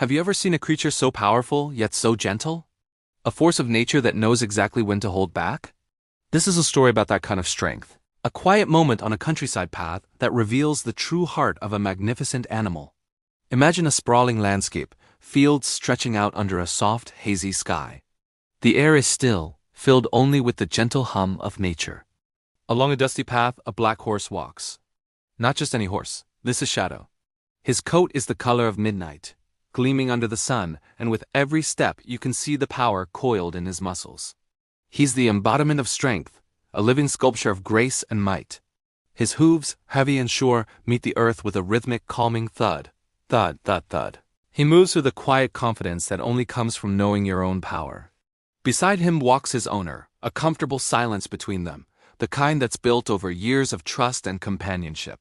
Have you ever seen a creature so powerful, yet so gentle? A force of nature that knows exactly when to hold back? This is a story about that kind of strength. A quiet moment on a countryside path that reveals the true heart of a magnificent animal. Imagine a sprawling landscape, fields stretching out under a soft, hazy sky. The air is still, filled only with the gentle hum of nature. Along a dusty path, a black horse walks. Not just any horse, this is Shadow. His coat is the color of midnight, gleaming under the sun, and with every step you can see the power coiled in his muscles. He's the embodiment of strength, a living sculpture of grace and might. His hooves, heavy and sure, meet the earth with a rhythmic, calming thud. Thud, thud, thud. He moves with a quiet confidence that only comes from knowing your own power. Beside him walks his owner, a comfortable silence between them, the kind that's built over years of trust and companionship.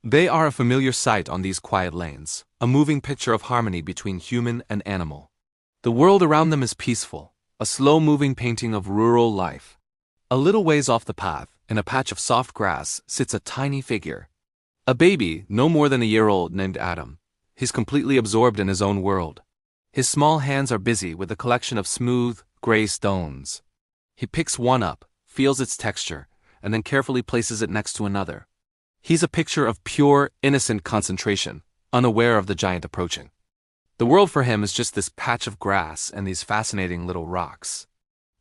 They are a familiar sight on these quiet lanes, a moving picture of harmony between human and animal. The world around them is peaceful, a slow-moving painting of rural life. A little ways off the path, in a patch of soft grass, sits a tiny figure. A baby, no more than a year old, named Adam. He's completely absorbed in his own world. His small hands are busy with a collection of smooth, gray stones. He picks one up, feels its texture, and then carefully places it next to another. He's a picture of pure, innocent concentration, unaware of the giant approaching. The world for him is just this patch of grass and these fascinating little rocks.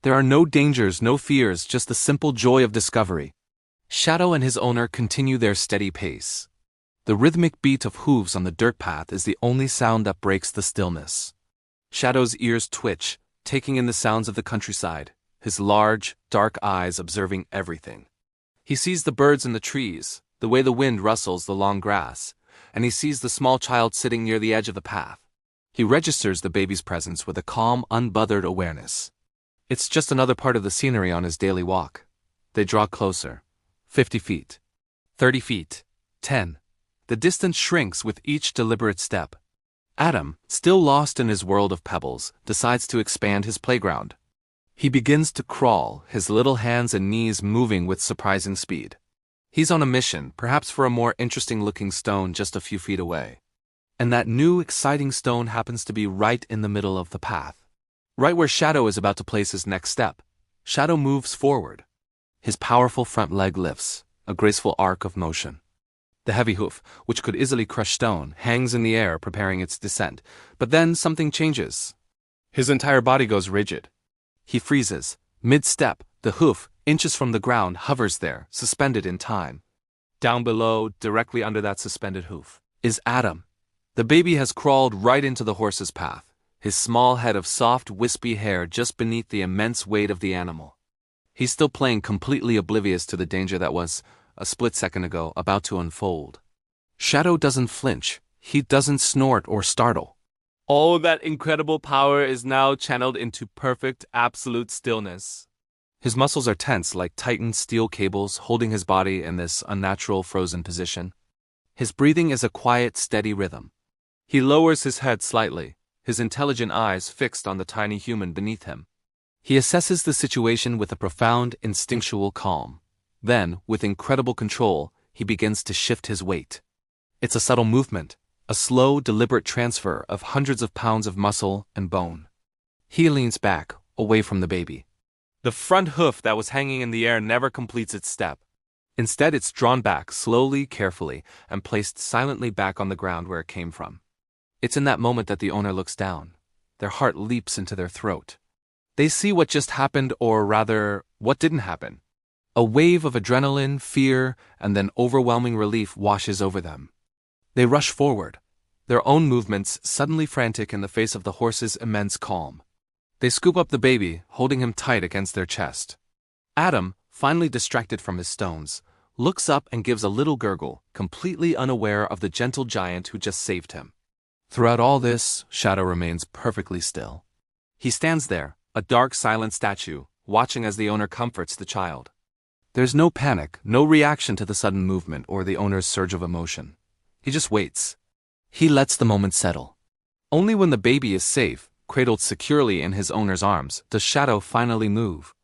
There are no dangers, no fears, just the simple joy of discovery. Shadow and his owner continue their steady pace. The rhythmic beat of hooves on the dirt path is the only sound that breaks the stillness. Shadow's ears twitch, taking in the sounds of the countryside, his large, dark eyes observing everything. He sees the birds in the trees, the way the wind rustles the long grass, and he sees the small child sitting near the edge of the path. He registers the baby's presence with a calm, unbothered awareness. It's just another part of the scenery on his daily walk. They draw closer. 50 feet. 30 feet. 10. The distance shrinks with each deliberate step. Adam, still lost in his world of pebbles, decides to expand his playground. He begins to crawl, his little hands and knees moving with surprising speed. He's on a mission, perhaps for a more interesting-looking stone just a few feet away. And that new, exciting stone happens to be right in the middle of the path. Right where Shadow is about to place his next step, Shadow moves forward. His powerful front leg lifts, a graceful arc of motion. The heavy hoof, which could easily crush stone, hangs in the air preparing its descent, but then something changes. His entire body goes rigid. He freezes. Mid-step, the hoof, inches from the ground, hovers there, suspended in time. Down below, directly under that suspended hoof, is Adam. The baby has crawled right into the horse's path, his small head of soft, wispy hair just beneath the immense weight of the animal. He's still playing completely oblivious to the danger that was, a split second ago, about to unfold. Shadow doesn't flinch. He doesn't snort or startle. All that incredible power is now channeled into perfect, absolute stillness. His muscles are tense like tightened steel cables holding his body in this unnatural frozen position. His breathing is a quiet, steady rhythm. He lowers his head slightly, his intelligent eyes fixed on the tiny human beneath him. He assesses the situation with a profound, instinctual calm. Then, with incredible control, he begins to shift his weight. It's a subtle movement, a slow, deliberate transfer of hundreds of pounds of muscle and bone. He leans back, away from the baby. The front hoof that was hanging in the air never completes its step. Instead, it's drawn back slowly, carefully, and placed silently back on the ground where it came from. It's in that moment that the owner looks down. Their heart leaps into their throat. They see what just happened, or rather, what didn't happen. A wave of adrenaline, fear, and then overwhelming relief washes over them. They rush forward, their own movements suddenly frantic in the face of the horse's immense calm. They scoop up the baby, holding him tight against their chest. Adam, finally distracted from his stones, looks up and gives a little gurgle, completely unaware of the gentle giant who just saved him. Throughout all this, Shadow remains perfectly still. He stands there, a dark, silent statue, watching as the owner comforts the child. There's no panic, no reaction to the sudden movement or the owner's surge of emotion. He just waits. He lets the moment settle. Only when the baby is safe, cradled securely in his owner's arms, does Shadow finally move.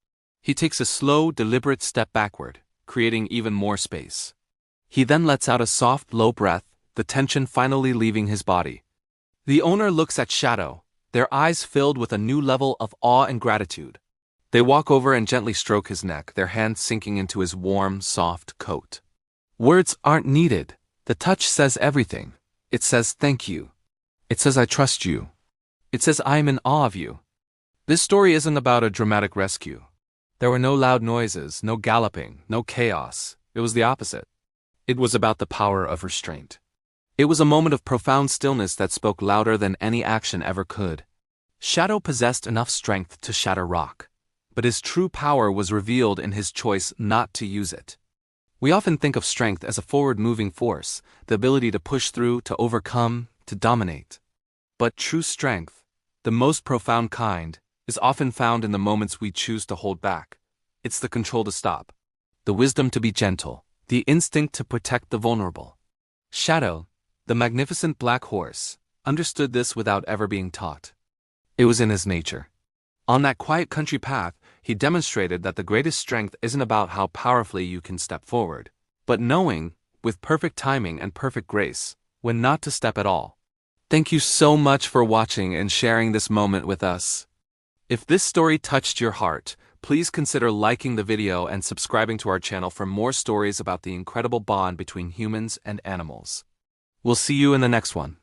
He takes a slow, deliberate step backward, creating even more space. He then lets out a soft, low breath, the tension finally leaving his body. The owner looks at Shadow, their eyes filled with a new level of awe and gratitude. They walk over and gently stroke his neck, their hands sinking into his warm, soft coat. Words aren't needed. The touch says everything. It says thank you. It says I trust you. It says I am in awe of you. This story isn't about a dramatic rescue. There were no loud noises, no galloping, no chaos. It was the opposite. It was about the power of restraint. It was a moment of profound stillness that spoke louder than any action ever could. Shadow possessed enough strength to shatter rock, but his true power was revealed in his choice not to use it. We often think of strength as a forward-moving force, the ability to push through, to overcome, to dominate. But true strength, the most profound kind, is often found in the moments we choose to hold back. It's the control to stop, the wisdom to be gentle, the instinct to protect the vulnerable. Shadow, the magnificent black horse, understood this without ever being taught. It was in his nature. On that quiet country path, he demonstrated that the greatest strength isn't about how powerfully you can step forward, but knowing, with perfect timing and perfect grace, when not to step at all. Thank you so much for watching and sharing this moment with us. If this story touched your heart, please consider liking the video and subscribing to our channel for more stories about the incredible bond between humans and animals. We'll see you in the next one.